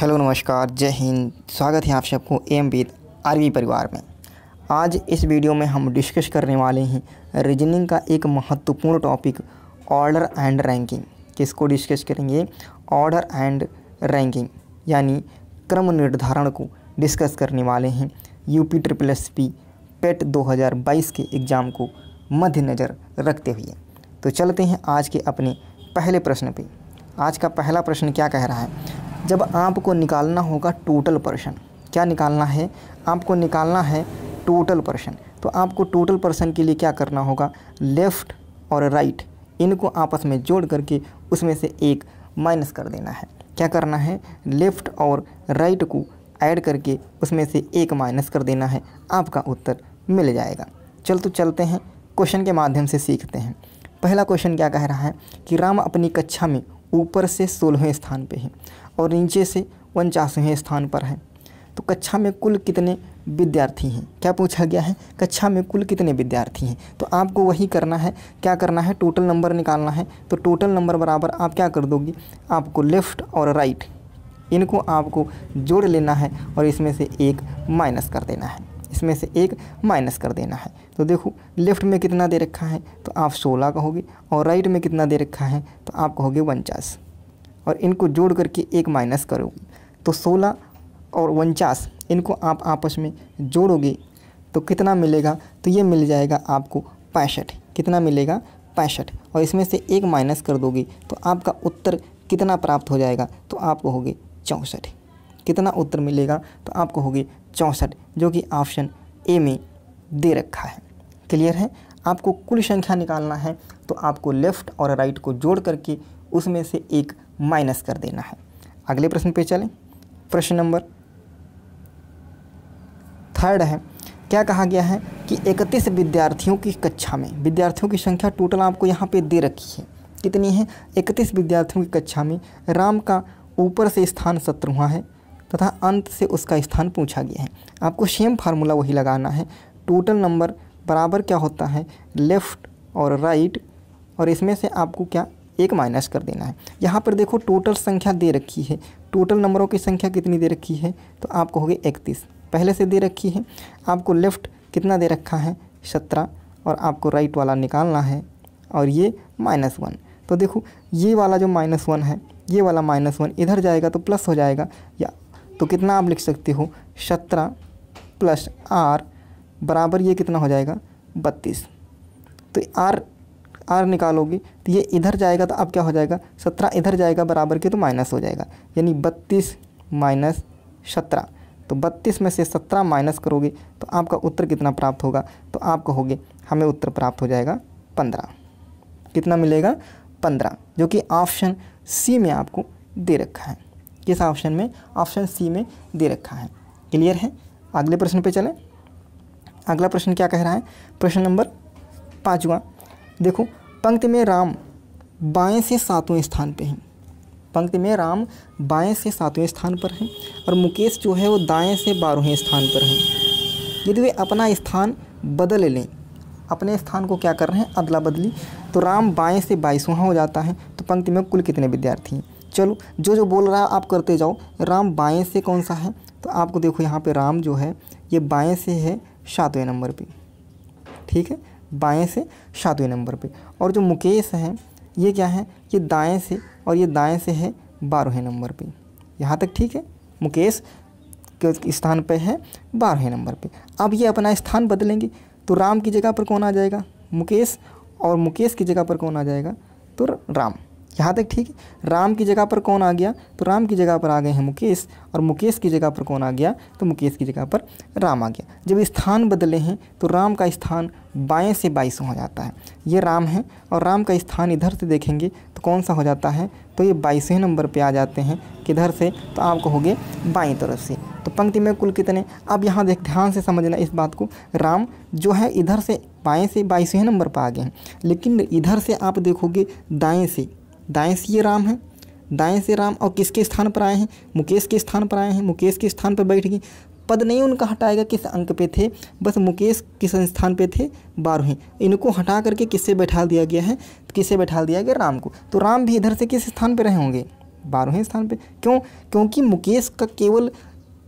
Hello नमस्कार, जय हिंद। स्वागत है आप सबको एम विद आरवी परिवार में। आज इस वीडियो में हम डिस्कस करने वाले हैं रीजनिंग का एक महत्वपूर्ण टॉपिक ऑर्डर एंड रैंकिंग। किसको डिस्कस करेंगे? ऑर्डर एंड रैंकिंग यानी क्रम निर्धारण को डिस्कस करने वाले हैं। यूपी SSSB पेट 2022 के एग्ज़ाम को मद्देनज़र रखते हुए तो चलते हैं आज के अपने पहले प्रश्न पे। आज का पहला प्रश्न क्या कह रहा है? जब आपको निकालना होगा टोटल पर्सन, क्या निकालना है? आपको निकालना है टोटल पर्सन। तो आपको टोटल पर्सन के लिए क्या करना होगा? लेफ़्ट और राइट इनको आपस में जोड़ करके उसमें से एक माइनस कर देना है। क्या करना है? लेफ़्ट और राइट को ऐड करके उसमें से एक माइनस कर देना है, आपका उत्तर मिल जाएगा। चलते हैं क्वेश्चन के माध्यम से सीखते हैं। पहला क्वेश्चन क्या कह रहा है कि राम अपनी कक्षा में ऊपर से 16वें स्थान पे है और नीचे से 49वें स्थान पर है। तो कक्षा में कुल कितने विद्यार्थी हैं? क्या पूछा गया है? कक्षा में कुल कितने विद्यार्थी हैं? तो आपको वही करना है। क्या करना है? टोटल नंबर निकालना है। तो टोटल नंबर बराबर आप क्या कर दोगे? आपको लेफ़्ट और राइट इनको आपको जोड़ लेना है और इसमें से एक माइनस कर देना है। इसमें से एक माइनस कर देना है। तो देखो लेफ़्ट में कितना दे रखा है तो आप 16 कहोगे और राइट में कितना दे रखा है तो आप कहोगे 49 और इनको जोड़ करके एक माइनस करोगे तो 16 और 49 इनको आप आपस में जोड़ोगे तो कितना मिलेगा? तो ये मिल जाएगा आपको 65। कितना मिलेगा? 65। और इसमें से एक माइनस कर दोगे तो आपका उत्तर कितना प्राप्त हो जाएगा? तो आप कहोगे 64। कितना उत्तर मिलेगा? तो आप कहोगे 64, जो कि ऑप्शन ए में दे रखा है। क्लियर है? आपको कुल संख्या निकालना है तो आपको लेफ़्ट और राइट को जोड़ करके उसमें से एक माइनस कर देना है। अगले प्रश्न पे चलें। प्रश्न नंबर 3 है। क्या कहा गया है कि 31 विद्यार्थियों की कक्षा में, विद्यार्थियों की संख्या टोटल आपको यहाँ पे दे रखी है। कितनी है? 31 विद्यार्थियों की कक्षा में राम का ऊपर से स्थान 17वां है तथा अंत से उसका स्थान पूछा गया है। आपको सेम फार्मूला वही लगाना है। टोटल नंबर बराबर क्या होता है? लेफ़्ट और राइट, और इसमें से आपको क्या एक माइनस कर देना है। यहाँ पर देखो टोटल संख्या दे रखी है। टोटल नंबरों की संख्या कितनी दे रखी है? तो आप कहोगे 31 पहले से दे रखी है। आपको लेफ़्ट कितना दे रखा है? 17 और आपको राइट वाला निकालना है और ये -1। तो देखो ये वाला जो -1 है, ये वाला -1 इधर जाएगा तो प्लस हो जाएगा, या तो कितना आप लिख सकते हो 17 + r बराबर ये कितना हो जाएगा? 32। तो r निकालोगे तो ये इधर जाएगा तो अब क्या हो जाएगा? 17 इधर जाएगा बराबर के तो माइनस हो जाएगा, यानी 32 - 17। तो 32 में से 17 माइनस करोगे तो आपका उत्तर कितना प्राप्त होगा? तो आप कहोगे हमें उत्तर प्राप्त हो जाएगा 15। कितना मिलेगा? 15, जो कि ऑप्शन सी में आपको दे रखा है। किस ऑप्शन में? ऑप्शन सी में दे रखा है। क्लियर है? अगले प्रश्न पे चलें। अगला प्रश्न क्या कह रहा है? प्रश्न नंबर 5वां। देखो पंक्ति में राम बाएं से 7वें स्थान पे हैं। पंक्ति में राम बाएं से 7वें स्थान पर हैं और मुकेश जो है वो दाएं से 12वें स्थान पर हैं। यदि वे अपना स्थान बदल लें, अपने स्थान को क्या कर रहे हैं? अदला बदली, तो राम बाएं से 22वां हो जाता है। तो पंक्ति में कुल कितने विद्यार्थी हैं? चलो जो बोल रहा है आप करते जाओ। राम बाएं से कौन सा है? तो आपको देखो यहाँ पे राम जो है ये बाएं से है 7वें नंबर पे। ठीक है, बाएं से 7वें नंबर पे। और जो मुकेश है ये क्या है? ये दाएं से, और ये दाएं से है 12वें नंबर पे। यहाँ तक ठीक है? मुकेश के स्थान पे है 12वें नंबर पे। अब ये अपना स्थान बदलेंगे तो राम की जगह पर कौन आ जाएगा? मुकेश, और मुकेश की जगह पर कौन आ जाएगा? तो राम। यहाँ तक ठीक है? राम की जगह पर कौन आ गया? तो राम की जगह पर आ गए हैं मुकेश, और मुकेश की जगह पर कौन आ गया? तो मुकेश की जगह पर राम आ गया। जब स्थान बदले हैं तो राम का स्थान बाएं से 22वां हो जाता है। ये राम है और राम का स्थान इधर से देखेंगे तो कौन सा हो जाता है? तो ये 22वें नंबर पर आ जाते हैं। किधर से? तो आप कहोगे बाईं तरफ से। तो पंक्ति में कुल कितने? अब यहाँ ध्यान से समझना इस बात को। राम जो है इधर से बाएँ से 22वें नंबर पर आ गए हैं, लेकिन इधर से आप देखोगे दाएँ से ये राम है, दाएं से राम, और किसके स्थान पर आए हैं? मुकेश के स्थान पर आए हैं। मुकेश के स्थान पर बैठ गए। पद नहीं उनका हटाएगा, किस अंक पे थे? बस मुकेश किस स्थान पे थे? 12वें। इनको हटा करके किससे बैठा दिया गया है? किससे बैठा दिया गया? राम को। तो राम भी इधर से किस स्थान पर रहे होंगे? 12वें स्थान पे। क्यों? क्योंकि मुकेश का केवल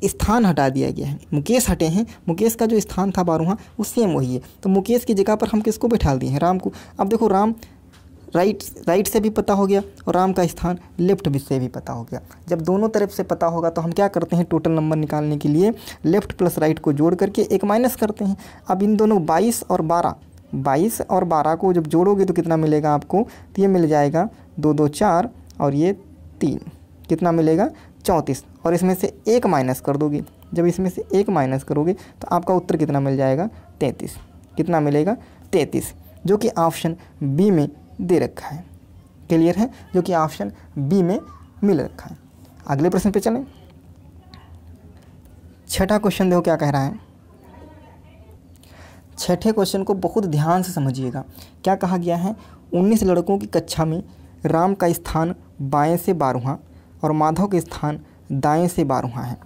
स्थान हटा दिया गया है, मुकेश हटे हैं, मुकेश का जो स्थान था 12वां वो सेम वही है। तो मुकेश की जगह पर हम किसको बैठा दिए हैं? राम को। अब देखो राम राइट से भी पता हो गया और राम का स्थान लेफ्ट से भी पता हो गया। जब दोनों तरफ से पता होगा तो हम क्या करते हैं, टोटल नंबर निकालने के लिए लेफ्ट प्लस राइट को जोड़ करके एक माइनस करते हैं। अब इन दोनों 22 और 12 को जब जोड़ोगे तो कितना मिलेगा आपको? तो ये मिल जाएगा 2 2 4 और ये 3, कितना मिलेगा? 34। और इसमें से एक माइनस कर दोगे, जब इसमें से एक माइनस करोगे तो आपका उत्तर कितना मिल जाएगा? 33। कितना मिलेगा? 33, जो कि ऑप्शन बी में दे रखा है। क्लियर है? जो कि ऑप्शन बी में मिल रखा है। अगले प्रश्न पे चलें। छठा क्वेश्चन देखो क्या कह रहा है। छठे क्वेश्चन को बहुत ध्यान से समझिएगा। क्या कहा गया है? 19 लड़कों की कक्षा में राम का स्थान बाएं से 12वां और माधव के स्थान दाएं से 12वां है।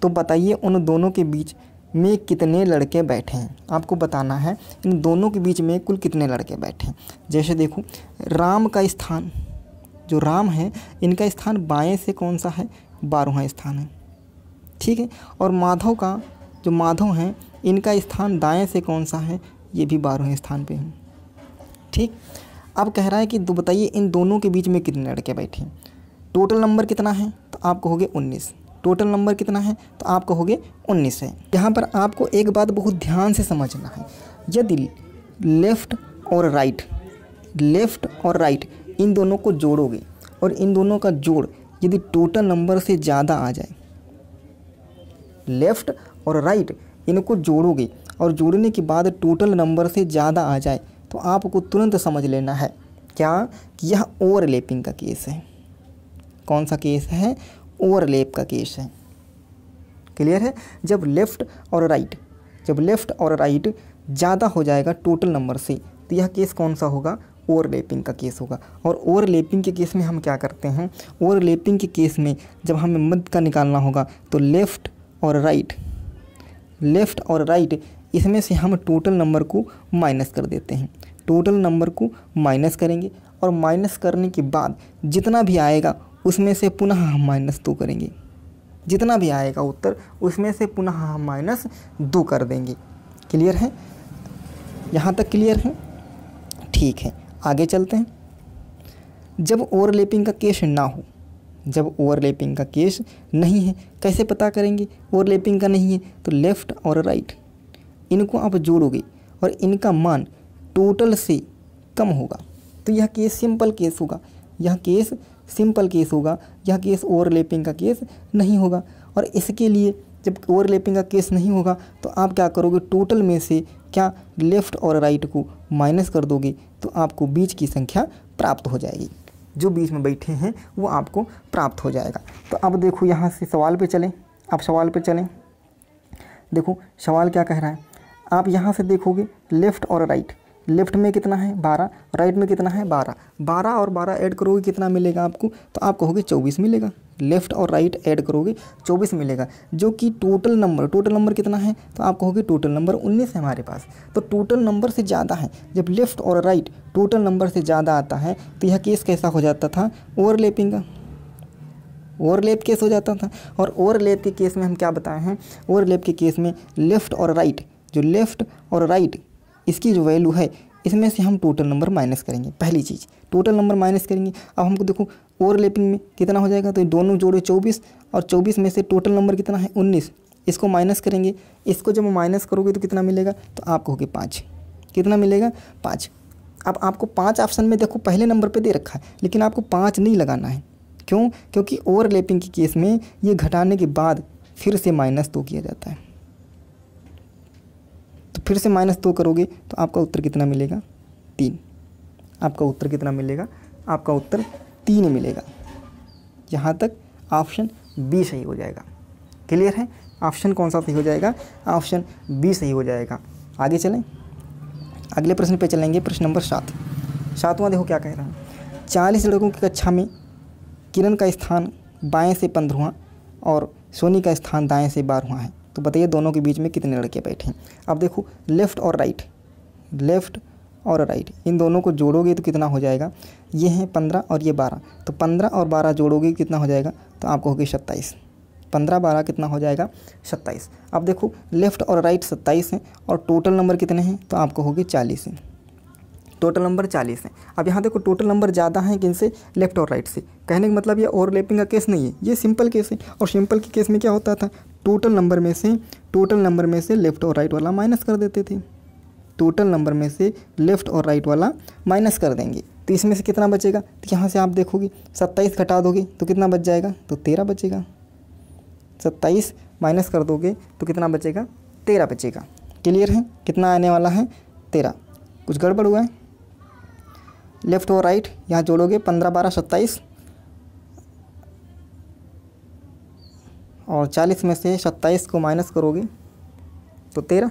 तो बताइए उन दोनों के बीच में कितने लड़के बैठे हैं। आपको बताना है इन दोनों के बीच में कुल कितने लड़के बैठे हैं। जैसे देखो राम का स्थान, जो राम है इनका स्थान बाएं से कौन सा है? 12वां स्थान है, ठीक है। और माधव का, जो माधव हैं इनका स्थान दाएं से कौन सा है? ये भी 12वें स्थान पे है, ठीक। अब कह रहा है कि बताइए इन दोनों के बीच में कितने लड़के बैठे हैं। टोटल नंबर कितना है? तो आप कहोगे 19। टोटल नंबर कितना है? तो आप कहोगे 19 है। यहाँ पर आपको एक बात बहुत ध्यान से समझना है। यदि लेफ़्ट और राइट इन दोनों को जोड़ोगे और इन दोनों का जोड़ यदि टोटल नंबर से ज़्यादा आ जाए, लेफ़्ट और राइट इनको जोड़ोगे और जोड़ने के बाद टोटल नंबर से ज़्यादा आ जाए तो आपको तुरंत समझ लेना है क्या कि यह ओवरलैपिंग का केस है। कौन सा केस है? ओवरलैप का केस है। क्लियर है? जब लेफ़्ट और राइट ज़्यादा हो जाएगा टोटल नंबर से तो यह केस कौन सा होगा? ओवरलैपिंग का केस होगा। और ओवरलैपिंग के केस में हम क्या करते हैं? ओवरलैपिंग के केस में जब हमें मध्य का निकालना होगा तो लेफ़्ट और राइट इसमें से हम टोटल नंबर को माइनस कर देते हैं। टोटल नंबर को माइनस करेंगे और माइनस करने के बाद जितना भी आएगा उसमें से पुनः हम -2 करेंगे। जितना भी आएगा उत्तर उसमें से पुनः हम -2 कर देंगे। क्लियर है? यहाँ तक क्लियर है? ठीक है, आगे चलते हैं। जब ओवरलैपिंग का केस ना हो, जब ओवरलैपिंग का केस नहीं है, कैसे पता करेंगे ओवरलैपिंग का नहीं है? तो लेफ़्ट और राइट इनको आप जोड़ोगे और इनका मान टोटल से कम होगा तो यह केस सिंपल केस होगा। यह केस सिंपल केस होगा, यह केस ओवरलैपिंग का केस नहीं होगा। और इसके लिए जब ओवरलैपिंग का केस नहीं होगा तो आप क्या करोगे? टोटल में से क्या लेफ़्ट और राइट को माइनस कर दोगे तो आपको बीच की संख्या प्राप्त हो जाएगी। जो बीच में बैठे हैं वो आपको प्राप्त हो जाएगा। तो अब देखो यहाँ से सवाल पे चलें। अब सवाल पे चलें। देखो सवाल क्या कह रहा है। आप यहाँ से देखोगे लेफ़्ट और राइट, लेफ़्ट में कितना है? 12, राइट में कितना है? 12। 12 और 12 ऐड करोगे कितना मिलेगा आपको? तो आप कहोगे 24 मिलेगा। लेफ़्ट और राइट ऐड करोगे 24 मिलेगा, जो कि टोटल नंबर कितना है? तो आप कहोगे टोटल नंबर 19 है हमारे पास। तो टोटल नंबर से ज़्यादा है। जब लेफ़्ट और राइट टोटल नंबर से ज़्यादा आता है तो यह केस कैसा हो जाता था? ओवरलैपिंग का, ओवरलैप केस हो जाता था। और ओवरलैप के केस में हम क्या बताए हैं? ओवरलैप के केस में लेफ़्ट और राइट, जो लेफ़्ट और राइट इसकी जो वैल्यू है इसमें से हम टोटल नंबर माइनस करेंगे। पहली चीज़ टोटल नंबर माइनस करेंगे। अब हमको देखो ओवरलैपिंग में कितना हो जाएगा? तो दोनों जोड़े 24 और 24 में से टोटल नंबर कितना है? 19। इसको माइनस करेंगे। इसको जब माइनस करोगे तो कितना मिलेगा? तो आप कहोगे 5। कितना मिलेगा? 5। अब आपको 5 ऑप्शन में देखो पहले नंबर पे दे रखा है, लेकिन आपको 5 नहीं लगाना है। क्यों? क्योंकि ओवरलैपिंग के केस में ये घटाने के बाद फिर से -2 किया जाता है। तो फिर से -2 करोगे तो आपका उत्तर कितना मिलेगा? 3। आपका उत्तर कितना मिलेगा? आपका उत्तर 3 मिलेगा। यहाँ तक ऑप्शन बी सही हो जाएगा। क्लियर है? ऑप्शन कौन सा सही हो जाएगा? ऑप्शन बी सही हो जाएगा। आगे चलें, अगले प्रश्न पे चलेंगे। प्रश्न नंबर 7। 7वां देखो क्या कह रहा है। 40 लड़कों की कक्षा में किरण का स्थान बाएं से 15वां और सोनी का स्थान दाएं से 12वां है। तो बताइए दोनों के बीच में कितने लड़के बैठे हैं। अब देखो लेफ़्ट और राइट, इन दोनों को जोड़ोगे तो कितना हो जाएगा, ये हैं 15 और ये 12, तो 15 और 12 जोड़ोगे कितना हो जाएगा, तो आपको होगी 27। 15 12 कितना हो जाएगा, 27। अब देखो लेफ़्ट और राइट 27 हैं और टोटल नंबर कितने हैं, तो आपको होगी 40 हैं। टोटल नंबर 40 है। अब यहाँ देखो टोटल नंबर ज़्यादा है किनसे, लेफ्ट और राइट से। कहने का मतलब ये ओवरलैपिंग का केस नहीं है, ये सिंपल केस है। और सिंपल के केस में क्या होता था, टोटल नंबर में से लेफ़्ट और राइट वाला माइनस कर देते थे। टोटल नंबर में से लेफ़्ट और राइट वाला माइनस कर देंगे, तो इसमें से कितना बचेगा, तो यहाँ से आप देखोगे 27 घटा दोगे तो कितना बच जाएगा, तो 13 बचेगा। 27 माइनस कर दोगे तो कितना बचेगा, 13 बचेगा। क्लियर है, कितना आने वाला है, 13। कुछ गड़बड़ हुआ है, लेफ़्ट और राइट यहाँ जोड़ोगे 15 12 27 और 40 में से 27 को माइनस करोगे तो 13,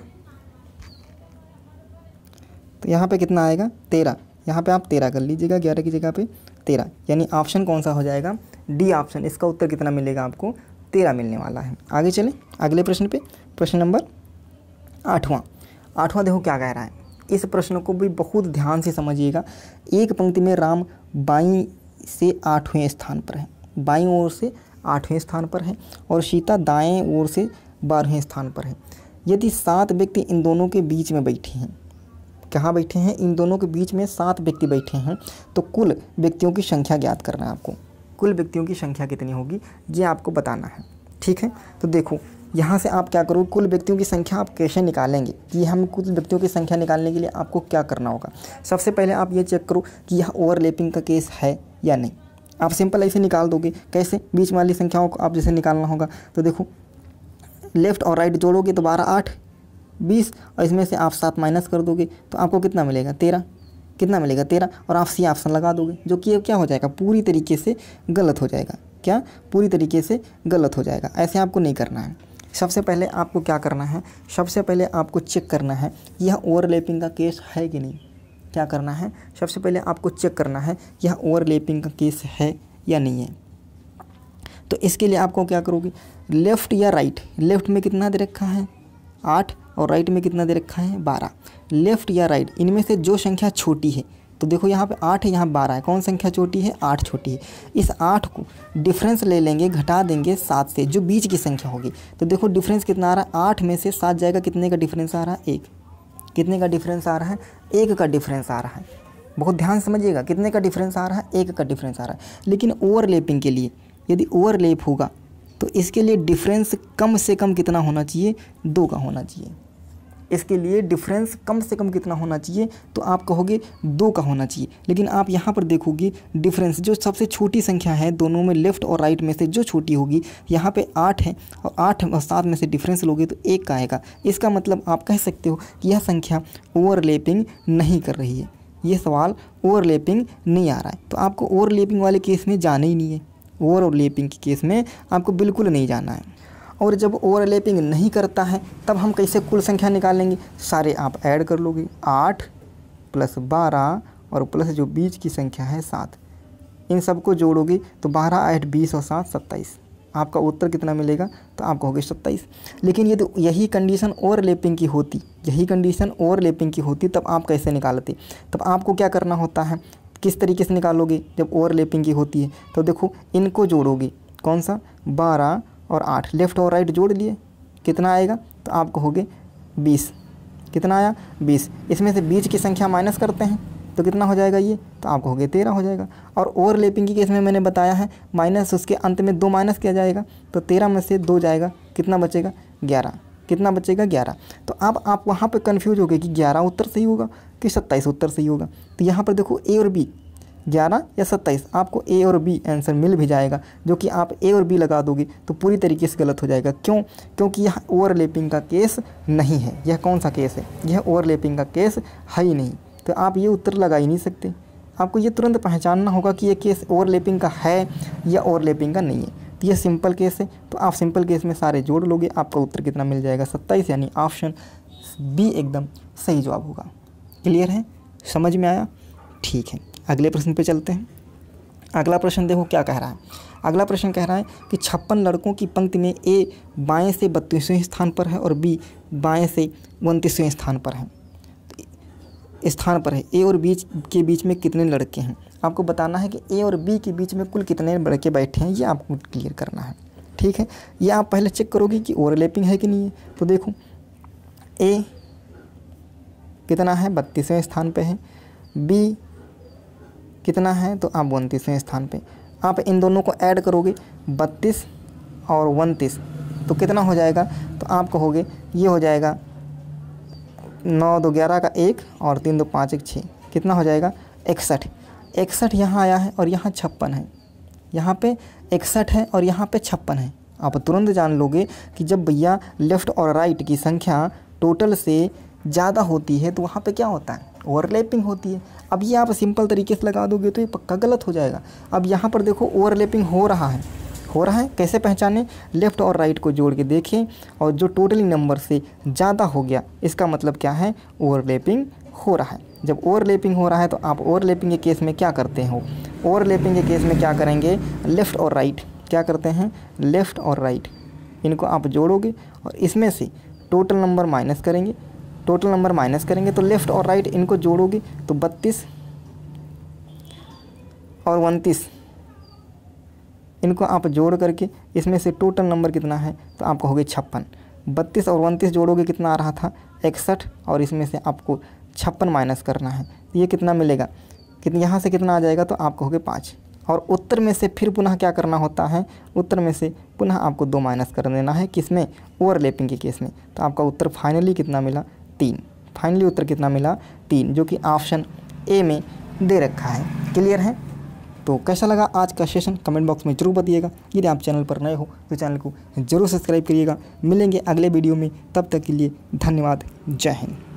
तो यहाँ पे कितना आएगा, 13। यहाँ पे आप 13 कर लीजिएगा, 11 की जगह पे 13, यानी ऑप्शन कौन सा हो जाएगा, डी ऑप्शन। इसका उत्तर कितना मिलेगा आपको, 13 मिलने वाला है। आगे चलें अगले प्रश्न पे, प्रश्न नंबर 8वां देखो क्या कह रहा है। इस प्रश्न को भी बहुत ध्यान से समझिएगा। एक पंक्ति में राम बाईं से 8वें स्थान पर है, बाईं ओर से 8वें स्थान पर है और सीता दाएं ओर से 12वें स्थान पर है। यदि 7 व्यक्ति इन दोनों के बीच में बैठे हैं, कहाँ बैठे हैं, इन दोनों के बीच में 7 व्यक्ति बैठे हैं, तो कुल व्यक्तियों की संख्या ज्ञात करना है आपको। कुल व्यक्तियों की संख्या कितनी होगी ये आपको बताना है, ठीक है। तो देखो यहाँ से आप क्या करो, कुल व्यक्तियों की संख्या आप कैसे निकालेंगे, कि हम कुल व्यक्तियों की संख्या निकालने के लिए आपको क्या करना होगा। सबसे पहले आप ये चेक करो कि यह ओवरलैपिंग का केस है या नहीं। आप सिंपल ऐसे निकाल दोगे, कैसे, बीच वाली संख्याओं को आप जैसे निकालना होगा। तो देखो लेफ़्ट और राइट जोड़ोगे तो 12 8 20 और इसमें से आप 7 माइनस कर दोगे तो आपको कितना मिलेगा, 13। कितना मिलेगा, 13, और आप सी ऑप्शन लगा दोगे, जो कि क्या हो जाएगा, पूरी तरीके से गलत हो जाएगा। क्या, पूरी तरीके से गलत हो जाएगा। ऐसे आपको नहीं करना है। सबसे पहले आपको क्या करना है, सबसे पहले आपको चेक करना है यह ओवरलैपिंग का केस है कि नहीं। क्या करना है, सबसे पहले आपको चेक करना है यह ओवरलैपिंग का केस है या नहीं है। तो इसके लिए आपको क्या करोगे, लेफ़्ट या राइट, लेफ़्ट में कितना दे रखा है 8 और राइट में कितना दे रखा है 12। लेफ़्ट या राइट इनमें से जो संख्या छोटी है, तो देखो यहाँ पे 8 है, यहाँ 12 है, कौन संख्या छोटी है, 8 छोटी है। इस 8 को डिफरेंस ले लेंगे, घटा देंगे 7 से, जो बीच की संख्या होगी। तो देखो डिफरेंस कितना आ रहा है, 8 में से 7 जाएगा, कितने का डिफरेंस आ रहा है, 1। कितने का डिफरेंस आ रहा है, 1 का डिफरेंस आ रहा है। बहुत ध्यान समझिएगा, कितने का डिफरेंस आ रहा है, 1 का डिफरेंस आ रहा है। लेकिन ओवरलैपिंग के लिए यदि ओवरलैप होगा तो इसके लिए डिफरेंस कम से कम कितना होना चाहिए, 2 का होना चाहिए। इसके लिए डिफरेंस कम से कम कितना होना चाहिए, तो आप कहोगे 2 का होना चाहिए। लेकिन आप यहाँ पर देखोगे डिफरेंस जो सबसे छोटी संख्या है दोनों में, लेफ़्ट और राइट में से जो छोटी होगी, यहाँ पे 8 है और 8 और 7 में से डिफरेंस लोगे तो 1 का आएगा। इसका मतलब आप कह सकते हो कि यह संख्या ओवरलैपिंग नहीं कर रही है, ये सवाल ओवरलैपिंग नहीं आ रहा है। तो आपको ओवरलैपिंग वाले केस में जाना ही नहीं है, ओवरलैपिंग के केस में आपको बिल्कुल नहीं जाना है। और जब ओवरलैपिंग नहीं करता है तब हम कैसे कुल संख्या निकालेंगे, सारे आप ऐड कर लोगे, 8 + 12 और प्लस जो बीच की संख्या है 7, इन सबको जोड़ोगे तो 12 8 20 और 7 27। आपका उत्तर कितना मिलेगा, तो आपको होगी 27। लेकिन यदि यही कंडीशन ओवरलैपिंग की होती, यही कंडीशन ओवरलैपिंग की होती, तब आप कैसे निकालते, तब आपको क्या करना होता है, किस तरीके से निकालोगे जब ओवरलैपिंग की होती है। तो देखो इनको जोड़ोगे, कौन सा, 12 और 8, लेफ़्ट और राइट जोड़ लिए, कितना आएगा, तो आप कहोगे 20। कितना आया, 20। इसमें से बीच की संख्या माइनस करते हैं तो कितना हो जाएगा ये, तो आप कहोगे 13 हो जाएगा। और ओवरलैपिंग की केस में मैंने बताया है माइनस उसके अंत में 2 माइनस किया जाएगा, तो 13 में से 2 जाएगा, कितना बचेगा, 11। कितना बचेगा, 11। तो अब आप वहाँ पे कंफ्यूज हो गए कि 11 उत्तर सही होगा कि 27 उत्तर सही होगा। तो यहाँ पर देखो ए और बी, 11 या 27, आपको ए और बी आंसर मिल भी जाएगा, जो कि आप ए और बी लगा दोगे तो पूरी तरीके से गलत हो जाएगा। क्यों, क्योंकि यह ओवरलैपिंग का केस नहीं है। यह कौन सा केस है, यह ओवरलैपिंग का केस है ही नहीं। तो आप ये उत्तर लगा ही नहीं सकते। आपको ये तुरंत पहचानना होगा कि ये केस ओवरलैपिंग का है या ओवरलैपिंग का नहीं है। तो ये सिंपल केस है, तो आप सिंपल केस में सारे जोड़ लोगे, आपका उत्तर कितना मिल जाएगा, 27, यानी ऑप्शन बी एकदम सही जवाब होगा। क्लियर है, समझ में आया, ठीक है। अगले प्रश्न पे चलते हैं। अगला प्रश्न देखो क्या कह रहा है। अगला प्रश्न कह रहा है कि 56 लड़कों की पंक्ति में ए बाएं से 32वें स्थान पर है और बी बाएं से 29वें स्थान पर है। स्थान पर है, ए और बी के बीच में कितने लड़के हैं। आपको बताना है कि ए और बी के बीच में कुल कितने लड़के बैठे हैं, ये आपको क्लियर करना है। ठीक है, ये आप पहले चेक करोगे कि ओवरलैपिंग है कि नहीं है। तो देखो ए कितना है, 32वें स्थान पे है, बी कितना है तो आप 29वें स्थान पे। आप इन दोनों को ऐड करोगे 32 और 29 तो कितना हो जाएगा, तो आप कहोगे ये हो जाएगा 9 2 11 का 1 और 3 2 5 1 6, कितना हो जाएगा 61। 61 यहाँ आया है और यहाँ 56 है, यहाँ पे 61 है और यहाँ पे 56 है। आप तुरंत जान लोगे कि जब भैया लेफ़्ट और राइट की संख्या टोटल से ज़्यादा होती है तो वहाँ पे क्या होता है, ओवरलैपिंग होती है। अब ये आप सिंपल तरीके से लगा दोगे तो ये पक्का गलत हो जाएगा। अब यहाँ पर देखो ओवरलैपिंग हो रहा है, कैसे पहचाने, लेफ़्ट और राइट को जोड़ के देखें और जो टोटली नंबर से ज़्यादा हो गया इसका मतलब क्या है, ओवरलैपिंग हो रहा है। जब ओवरलैपिंग हो रहा है तो आप ओवरलैपिंग के केस में क्या करते हो, ओवरलैपिंग के केस में क्या करेंगे, लेफ़्ट और राइट क्या करते हैं, लेफ़्ट और राइट इनको आप जोड़ोगे और इसमें से टोटल नंबर माइनस करेंगे, तो लेफ़्ट और राइट इनको जोड़ोगे तो 32 और 29 इनको आप जोड़ करके इसमें से टोटल नंबर कितना है तो आप कहोगे 56। 32 और 29 जोड़ोगे कितना आ रहा था 61 और इसमें से आपको 56 माइनस करना है, ये कितना मिलेगा, कितना यहाँ से कितना आ जाएगा तो आप कहोगे 5। और उत्तर में से फिर पुनः क्या करना होता है, उत्तर में से पुनः आपको 2 माइनस कर देना है, किसमें, ओवरलैपिंग के केस में। तो आपका उत्तर फाइनली कितना मिला, 3। फाइनली उत्तर कितना मिला, 3, जो कि ऑप्शन ए में दे रखा है। क्लियर है। तो कैसा लगा आज का सेशन कमेंट बॉक्स में जरूर बताइएगा। यदि आप चैनल पर नए हो तो चैनल को जरूर सब्सक्राइब करिएगा। मिलेंगे अगले वीडियो में, तब तक के लिए धन्यवाद। जय हिंद।